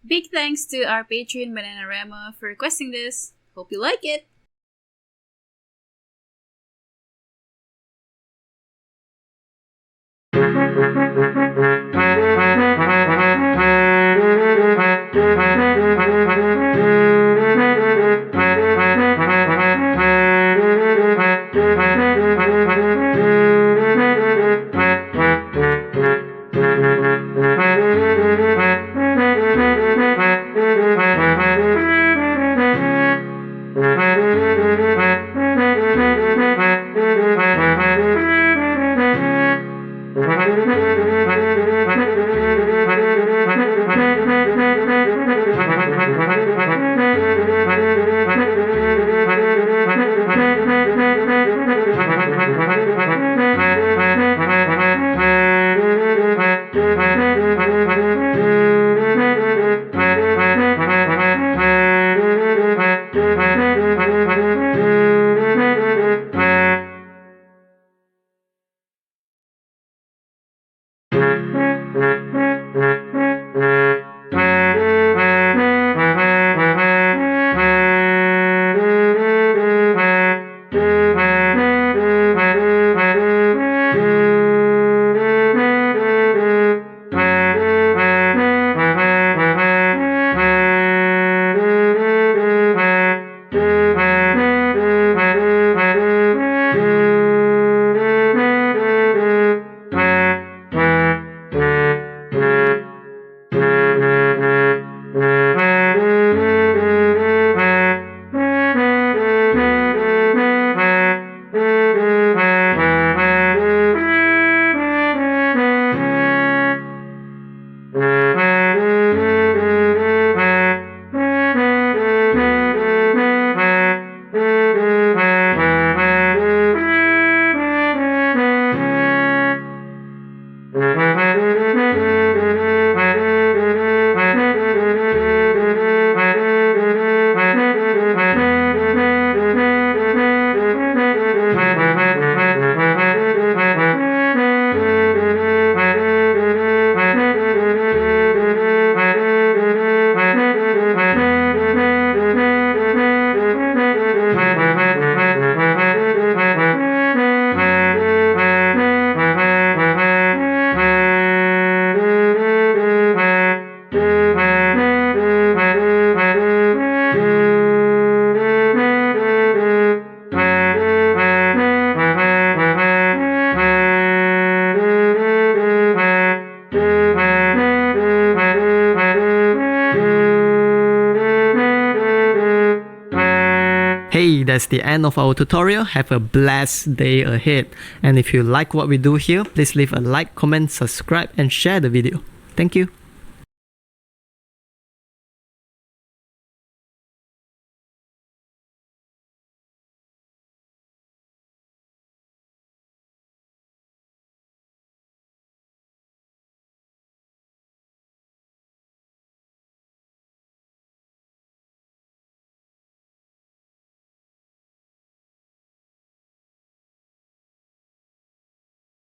Big thanks to our patron Bananarama for requesting this. Hope you like it! Hey, that's the end of our tutorial. Have a blessed day ahead. And if you like what we do here, please leave a like, comment, subscribe and share the video. Thank you.